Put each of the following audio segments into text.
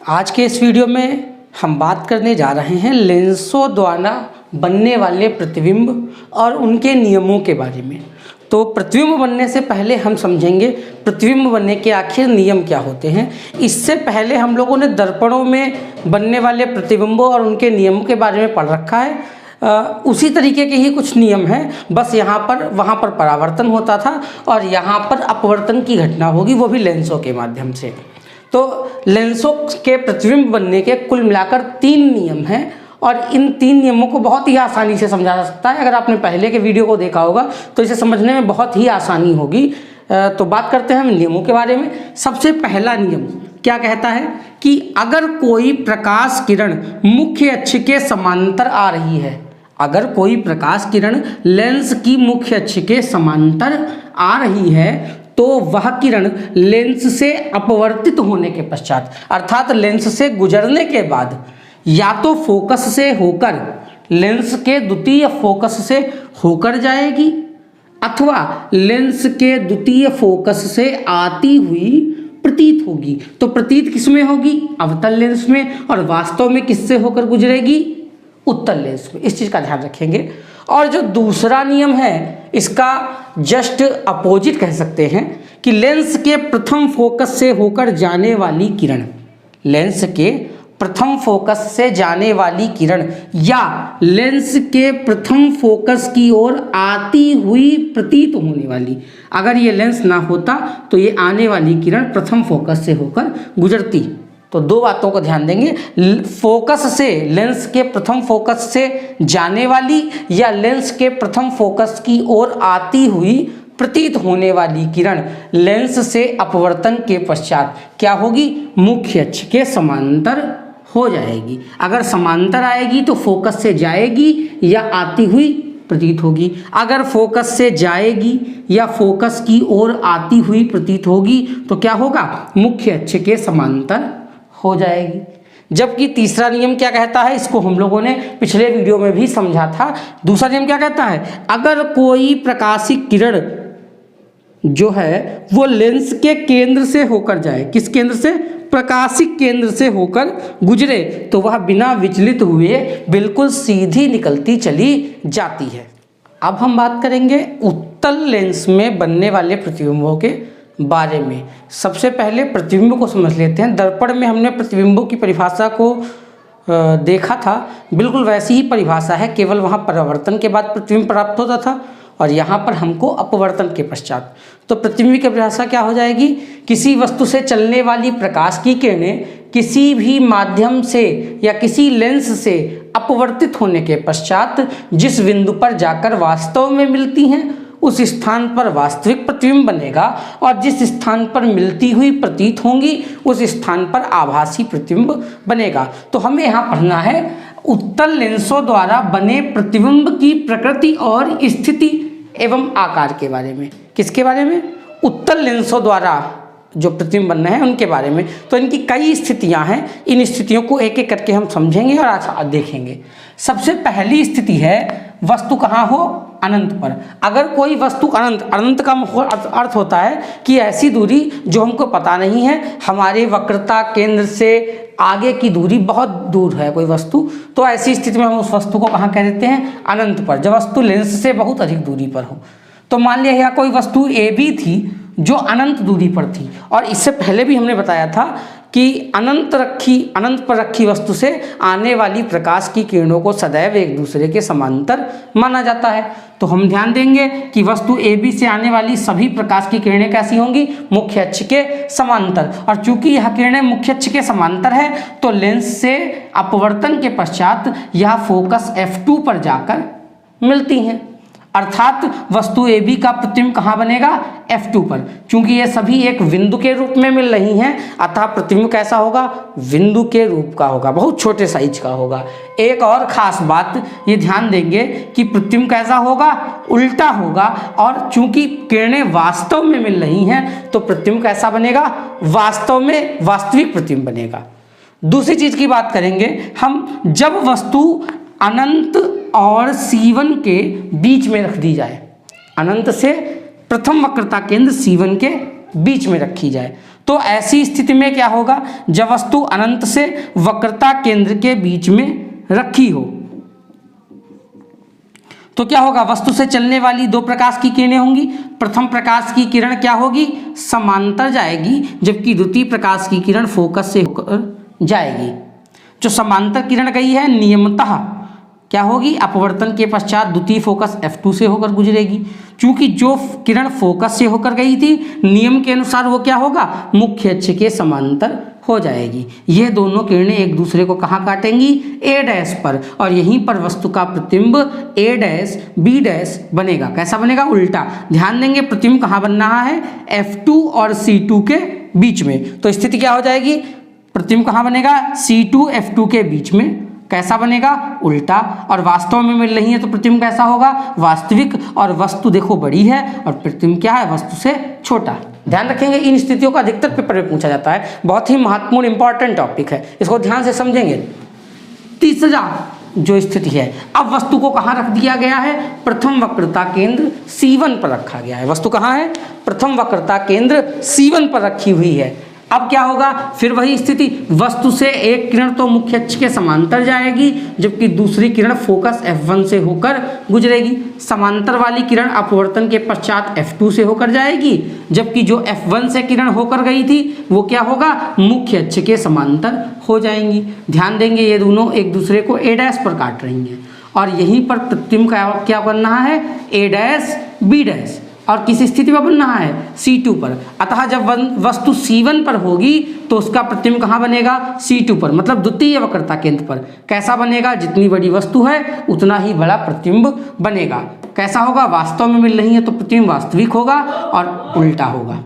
आज के इस वीडियो में हम बात करने जा रहे हैं लेंसों द्वारा बनने वाले प्रतिबिंब और उनके नियमों के बारे में। तो प्रतिबिंब बनने से पहले हम समझेंगे प्रतिबिंब बनने के आखिर नियम क्या होते हैं। इससे पहले हम लोगों ने दर्पणों में बनने वाले प्रतिबिंबों और उनके नियमों के बारे में पढ़ रखा है। उसी तरीके के ही कुछ नियम हैं, बस यहाँ पर वहाँ पर परावर्तन होता था और यहाँ पर अपवर्तन की घटना होगी, वो भी लेंसों के माध्यम से। तो लेंसों के प्रतिबिंब बनने के कुल मिलाकर 3 नियम हैं और इन 3 नियमों को बहुत ही आसानी से समझा जा सकता है। अगर आपने पहले के वीडियो को देखा होगा तो इसे समझने में बहुत ही आसानी होगी। तो बात करते हैं हम नियमों के बारे में। सबसे पहला नियम क्या कहता है कि अगर कोई प्रकाश किरण मुख्य अक्ष के समांतर आ रही है, अगर कोई प्रकाश किरण लेंस की मुख्य अक्ष के समांतर आ रही है तो वह किरण लेंस से अपवर्तित होने के पश्चात, अर्थात लेंस से गुजरने के बाद, या तो फोकस से होकर लेंस के द्वितीय फोकस से होकर जाएगी अथवा लेंस के द्वितीय फोकस से आती हुई प्रतीत होगी। तो प्रतीत किसमें होगी? अवतल लेंस में। और वास्तव में किससे होकर गुजरेगी? उत्तल लेंस में। इस चीज़ का ध्यान रखेंगे। और जो दूसरा नियम है इसका जस्ट अपोजिट कह सकते हैं कि लेंस के प्रथम फोकस से होकर जाने वाली किरण, लेंस के प्रथम फोकस से जाने वाली किरण या लेंस के प्रथम फोकस की ओर आती हुई प्रतीत होने वाली, अगर ये लेंस ना होता तो ये आने वाली किरण प्रथम फोकस से होकर गुजरती। तो 2 बातों को ध्यान देंगे, फोकस से, लेंस के प्रथम फोकस से जाने वाली या लेंस के प्रथम फोकस की ओर आती हुई प्रतीत होने वाली किरण लेंस से अपवर्तन के पश्चात क्या होगी? मुख्य अक्ष के समांतर हो जाएगी। अगर समांतर आएगी तो फोकस से जाएगी या आती हुई प्रतीत होगी। अगर फोकस से जाएगी या फोकस की ओर आती हुई प्रतीत होगी तो क्या होगा? मुख्य अक्ष के समांतर हो जाएगी। जबकि तीसरा नियम क्या कहता है, इसको हम लोगों ने पिछले वीडियो में भी समझा था। दूसरा नियम क्या कहता है? अगर कोई प्रकाशिक किरण जो है वो लेंस के केंद्र से होकर जाए, किस केंद्र से? प्रकाशिक केंद्र से होकर गुजरे तो वह बिना विचलित हुए बिल्कुल सीधी निकलती चली जाती है। अब हम बात करेंगे उत्तल लेंस में बनने वाले प्रतिबिंबों के बारे में। सबसे पहले प्रतिबिंब को समझ लेते हैं। दर्पण में हमने प्रतिबिंबों की परिभाषा को देखा था, बिल्कुल वैसी ही परिभाषा है, केवल वहाँ परावर्तन के बाद प्रतिबिंब प्राप्त होता था और यहाँ पर हमको अपवर्तन के पश्चात। तो प्रतिबिंब की परिभाषा क्या हो जाएगी? किसी वस्तु से चलने वाली प्रकाश की किरणें किसी भी माध्यम से या किसी लेंस से अपवर्तित होने के पश्चात जिस बिंदु पर जाकर वास्तव में मिलती हैं उस स्थान पर वास्तविक प्रतिबिंब बनेगा और जिस स्थान पर मिलती हुई प्रतीत होंगी उस स्थान पर आभासी प्रतिबिंब बनेगा। तो हमें यहाँ पढ़ना है उत्तल लेंसों द्वारा बने प्रतिबिंब की प्रकृति और स्थिति एवं आकार के बारे में। किसके बारे में? उत्तल लेंसों द्वारा जो प्रतिबिंब बनना है उनके बारे में। तो इनकी कई स्थितियां हैं, इन स्थितियों को एक एक करके हम समझेंगे और आज देखेंगे। सबसे पहली स्थिति है वस्तु कहाँ हो? अनंत पर। अगर कोई वस्तु अनंत, अनंत का अर्थ होता है कि ऐसी दूरी जो हमको पता नहीं है, हमारे वक्रता केंद्र से आगे की दूरी बहुत दूर है कोई वस्तु, तो ऐसी स्थिति में हम उस वस्तु को कहाँ कह देते हैं? अनंत पर। जब वस्तु लेंस से बहुत अधिक दूरी पर हो। तो मान लिया यहाँ कोई वस्तु AB थी जो अनंत दूरी पर थी, और इससे पहले भी हमने बताया था कि अनंत पर रखी वस्तु से आने वाली प्रकाश की किरणों को सदैव एक दूसरे के समांतर माना जाता है। तो हम ध्यान देंगे कि वस्तु AB से आने वाली सभी प्रकाश की किरणें कैसी होंगी? मुख्य अक्ष के समांतर। और चूंकि यह किरणें मुख्य अक्ष के समांतर है तो लेंस से अपवर्तन के पश्चात यह फोकस F2 पर जाकर मिलती हैं, अर्थात वस्तु AB का प्रतिबिंब कहाँ बनेगा? F2 पर। चूंकि ये सभी एक बिंदु के रूप में मिल रही हैं अतः प्रतिबिंब कैसा होगा? बिंदु के रूप का होगा, बहुत छोटे साइज का होगा। एक और खास बात ये ध्यान देंगे कि प्रतिबिंब कैसा होगा? उल्टा होगा। और चूंकि किरणें वास्तव में मिल रही हैं तो प्रतिबिंब कैसा बनेगा? वास्तव में वास्तविक प्रतिबिंब बनेगा। दूसरी चीज की बात करेंगे हम, जब वस्तु अनंत और C1 के बीच में रख दी जाए, अनंत से प्रथम वक्रता केंद्र C1 के बीच में रखी जाए, तो ऐसी स्थिति में क्या होगा, जब वस्तु अनंत से वक्रता केंद्र के बीच में रखी हो तो क्या होगा, वस्तु से चलने वाली दो प्रकाश की किरणें होंगी। प्रथम प्रकाश की किरण क्या होगी, समांतर जाएगी, जबकि द्वितीय प्रकाश की किरण फोकस से होकर जाएगी। जो समांतर किरण गई है नियमतः क्या होगी, अपवर्तन के पश्चात द्वितीय फोकस F2 से होकर गुजरेगी। क्योंकि जो किरण फोकस से होकर गई थी, नियम के अनुसार वो क्या होगा, मुख्य अक्ष के समांतर हो जाएगी। यह दोनों किरणें एक दूसरे को कहाँ काटेंगी, A' पर, और यहीं पर वस्तु का प्रतिबिंब A' B' बनेगा। कैसा बनेगा, उल्टा। ध्यान देंगे प्रतिबिंब कहाँ बन रहा है, F2 और C2 के बीच में। तो स्थिति क्या हो जाएगी, प्रतिबिंब कहाँ बनेगा, C2 F2 के बीच में। कैसा बनेगा, उल्टा। और वास्तव में मिल रही है तो प्रतिबिंब कैसा होगा, वास्तविक। और वस्तु देखो बड़ी है और प्रतिबिंब क्या है, वस्तु से छोटा। ध्यान रखेंगे, इन स्थितियों का अधिकतर पेपर में पूछा जाता है। बहुत ही महत्वपूर्ण इंपॉर्टेंट टॉपिक है, इसको ध्यान से समझेंगे। तीसरा जो स्थिति है, अब वस्तु को कहाँ रख दिया गया है, प्रथम वक्रता केंद्र C1 पर रखा गया है। वस्तु कहाँ है, प्रथम वक्रता केंद्र C1 पर रखी हुई है। अब क्या होगा, फिर वही स्थिति, वस्तु से एक किरण तो मुख्य अक्ष के समांतर जाएगी, जबकि दूसरी किरण फोकस F1 से होकर गुजरेगी। समांतर वाली किरण अपवर्तन के पश्चात F2 से होकर जाएगी, जबकि जो F1 से किरण होकर गई थी वो क्या होगा, मुख्य अक्ष के समांतर हो जाएंगी। ध्यान देंगे ये दोनों एक दूसरे को A' पर काट रही हैं, और यहीं पर प्रतिबिंब क्या बन रहा है, A' B', और किस स्थिति पर बन रहा है, C2 पर। अतः जब वस्तु C1 पर होगी तो उसका प्रतिबिंब कहाँ बनेगा, C2 पर, मतलब द्वितीय वक्रता केंद्र पर। कैसा बनेगा, जितनी बड़ी वस्तु है उतना ही बड़ा प्रतिबिंब बनेगा। कैसा होगा, वास्तव में मिल रही है तो प्रतिबिंब वास्तविक होगा और उल्टा होगा।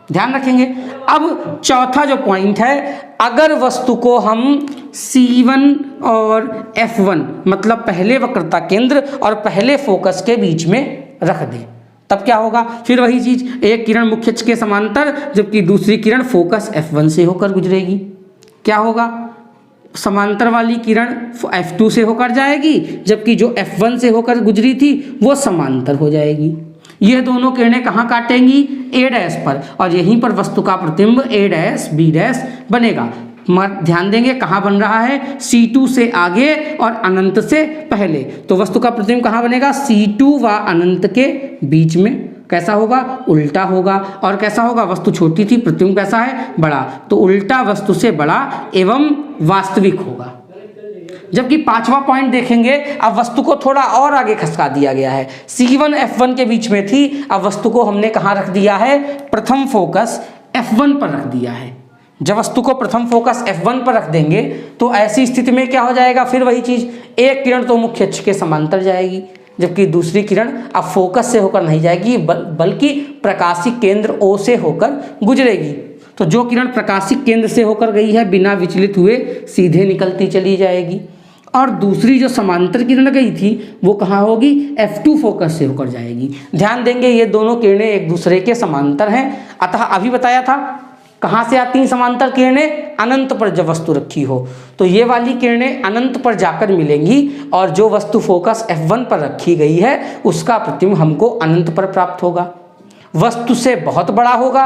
ध्यान रखेंगे। अब चौथा जो पॉइंट है, अगर वस्तु को हम C1 और F1 मतलब पहले वक्रता केंद्र और पहले फोकस के बीच में रख दें तब क्या होगा, फिर वही चीज, एक किरण मुख्य अक्ष के समांतर जबकि दूसरी किरण फोकस F1 से होकर गुजरेगी। क्या होगा, समांतर वाली किरण F2 से होकर जाएगी, जबकि जो F1 से होकर गुजरी थी वो समांतर हो जाएगी। यह दोनों किरणें कहाँ काटेंगी, A' पर, और यहीं पर वस्तु का प्रतिबिंब A' B' बनेगा। ध्यान देंगे कहाँ बन रहा है, C2 से आगे और अनंत से पहले। तो वस्तु का प्रतिबिंब कहाँ बनेगा, C2 व अनंत के बीच में। कैसा होगा, उल्टा होगा। और कैसा होगा, वस्तु छोटी थी, प्रतिबिंब कैसा है, बड़ा, तो उल्टा वस्तु से बड़ा एवं वास्तविक होगा। जबकि पांचवा पॉइंट देखेंगे, अब वस्तु को थोड़ा और आगे खसका दिया गया है। C1 F1 के बीच में थी, अब वस्तु को हमने कहाँ रख दिया है, प्रथम फोकस F1 पर रख दिया है। जब वस्तु को प्रथम फोकस F1 पर रख देंगे तो ऐसी स्थिति में क्या हो जाएगा, फिर वही चीज, एक किरण तो मुख्य अक्ष के समांतर जाएगी, जबकि दूसरी किरण अब फोकस से होकर नहीं जाएगी बल्कि प्रकाशिक केंद्र O से होकर गुजरेगी। तो जो किरण प्रकाशिक केंद्र से होकर गई है बिना विचलित हुए सीधे निकलती चली जाएगी, और दूसरी जो समांतर किरण गई थी वो कहाँ होगी, F2 फोकस से होकर जाएगी। ध्यान देंगे ये दोनों किरणें एक दूसरे के समांतर हैं। अतः अभी बताया था कहाँ से आती हैं समांतर किरणें, अनंत पर जब वस्तु रखी हो तो ये वाली किरणें अनंत पर जाकर मिलेंगी, और जो वस्तु फोकस F1 पर रखी गई है उसका प्रतिबिंब हमको अनंत पर प्राप्त होगा। वस्तु से बहुत बड़ा होगा,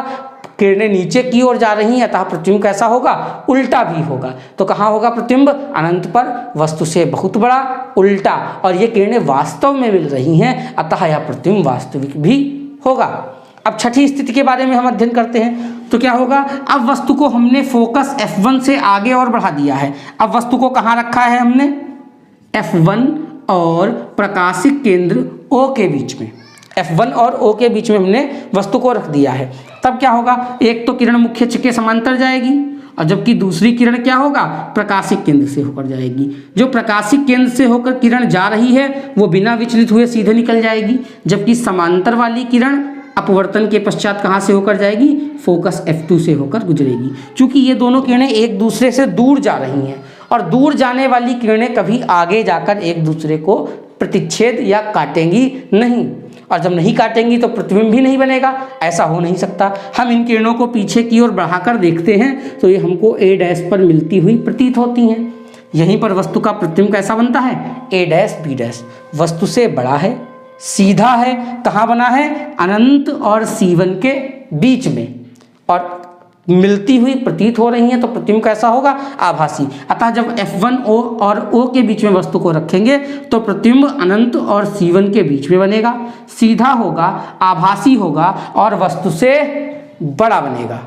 किरणें नीचे की ओर जा रही हैं, अतः प्रतिबिंब कैसा होगा, उल्टा भी होगा। तो कहाँ होगा प्रतिबिंब, अनंत पर, वस्तु से बहुत बड़ा, उल्टा, और ये किरणें वास्तव में मिल रही हैं, अतः यह प्रतिबिंब वास्तविक भी होगा। अब छठी स्थिति के बारे में हम अध्ययन करते हैं। तो क्या होगा, अब वस्तु को हमने फोकस F1 से आगे और बढ़ा दिया है। अब वस्तु को कहाँ रखा है हमने, F1 और प्रकाशिक केंद्र O के बीच में। F1 और O के बीच में हमने वस्तु को रख दिया है। तब क्या होगा, एक तो किरण मुख्य अक्ष के समांतर जाएगी, और जबकि दूसरी किरण क्या होगा, प्रकाशिक केंद्र से होकर जाएगी। जो प्रकाशिक केंद्र से होकर किरण जा रही है वो बिना विचलित हुए सीधे निकल जाएगी, जबकि समांतर वाली किरण अपवर्तन के पश्चात कहाँ से होकर जाएगी, फोकस F2 से होकर गुजरेगी। क्योंकि ये दोनों किरणें एक दूसरे से दूर जा रही हैं, और दूर जाने वाली किरणें कभी आगे जाकर एक दूसरे को प्रतिच्छेद या काटेंगी नहीं, और जब नहीं काटेंगी तो प्रतिबिंब भी नहीं बनेगा, ऐसा हो नहीं सकता। हम इन किरणों को पीछे की ओर बढ़ाकर देखते हैं तो ये हमको A' पर मिलती हुई प्रतीत होती हैं। यहीं पर वस्तु का प्रतिबिंब कैसा बनता है, A' B', वस्तु से बड़ा है, सीधा है, कहाँ बना है, अनंत और C1 के बीच में, और मिलती हुई प्रतीत हो रही हैं तो प्रतिबिंब कैसा होगा? आभासी। अतः जब F1 O और O के बीच में वस्तु को रखेंगे तो प्रतिबिंब अनंत और C1 के बीच में बनेगा, सीधा होगा, आभासी होगा और वस्तु से बड़ा बनेगा।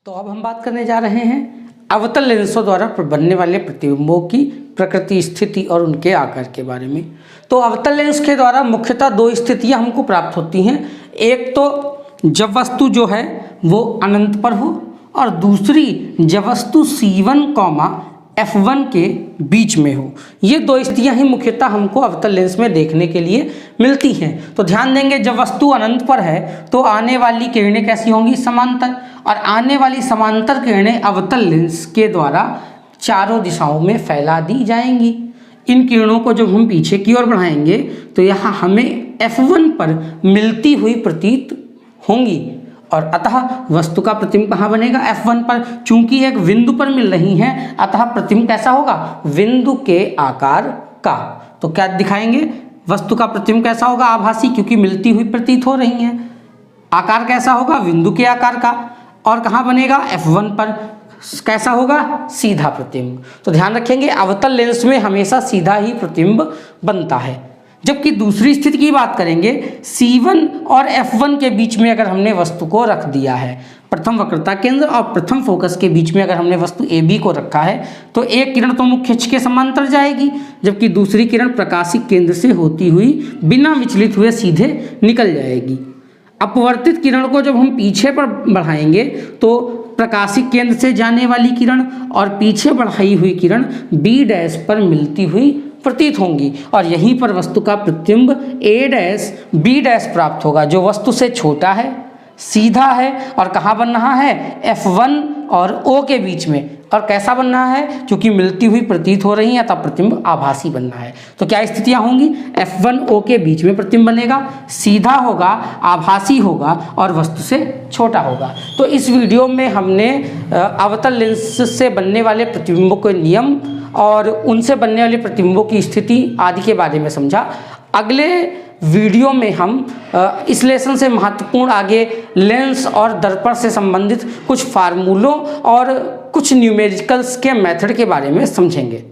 तो अब हम बात करने जा रहे हैं अवतल लेंसों द्वारा बनने वाले प्रतिबिंबों की प्रकृति, स्थिति और उनके आकार के बारे में। तो अवतल लेंस के द्वारा मुख्यतः दो स्थितियां हमको प्राप्त होती हैं। एक तो जब वस्तु जो है वो अनंत पर हो और दूसरी जब वस्तु C1, F1 के बीच में हो। ये दो स्थितियां ही मुख्यतः हमको अवतल लेंस में देखने के लिए मिलती हैं। तो ध्यान देंगे, जब वस्तु अनंत पर है तो आने वाली किरणें कैसी होंगी? समांतर। और आने वाली समांतर किरणें अवतल लेंस के द्वारा चारों दिशाओं में फैला दी जाएंगी। इन किरणों को जब हम पीछे की ओर बढ़ाएंगे तो यहाँ हमें F1 पर मिलती हुई प्रतीत होंगी और अतः वस्तु का प्रतिबिंब कहाँ बनेगा? F1 पर। चूंकि एक बिंदु पर मिल रही हैं अतः प्रतिबिंब कैसा होगा? बिंदु के आकार का। तो क्या दिखाएंगे? वस्तु का प्रतिबिंब कैसा होगा? आभासी, क्योंकि मिलती हुई प्रतीत हो रही हैं। आकार कैसा होगा? बिंदु के आकार का। और कहाँ बनेगा? F1 पर। कैसा होगा? सीधा प्रतिबिंब। तो ध्यान रखेंगे, अवतल लेंस में हमेशा सीधा ही प्रतिबिंब बनता है। जबकि दूसरी स्थिति की बात करेंगे, C1 और F1 के बीच में अगर हमने वस्तु को रख दिया है, प्रथम वक्रता केंद्र और प्रथम फोकस के बीच में अगर हमने वस्तु AB को रखा है तो एक किरण तो मुख्य अक्ष के समांतर जाएगी, जबकि दूसरी किरण प्रकाशिक केंद्र से होती हुई बिना विचलित हुए सीधे निकल जाएगी। अपवर्तित किरण को जब हम पीछे पर बढ़ाएंगे तो प्रकाशिक केंद्र से जाने वाली किरण और पीछे बढ़ाई हुई किरण B' पर मिलती हुई प्रतीत होंगी और यहीं पर वस्तु का प्रतिबिंब A' B' प्राप्त होगा, जो वस्तु से छोटा है, सीधा है और कहाँ बन रहा है? F1 और O के बीच में। और कैसा बन रहा है? क्योंकि मिलती हुई प्रतीत हो रही है तब प्रतिबिंब आभासी बन रहा है। तो क्या स्थितियां होंगी? F1 O के बीच में प्रतिबिंब बनेगा, सीधा होगा, आभासी होगा और वस्तु से छोटा होगा। तो इस वीडियो में हमने अवतल लेंस से बनने वाले प्रतिबिंबों के नियम और उनसे बनने वाले प्रतिबिंबों की स्थिति आदि के बारे में समझा। अगले वीडियो में हम इस लेसन से महत्वपूर्ण आगे लेंस और दर्पण से संबंधित कुछ फार्मूलों और कुछ न्यूमेरिकल्स के मेथड के बारे में समझेंगे।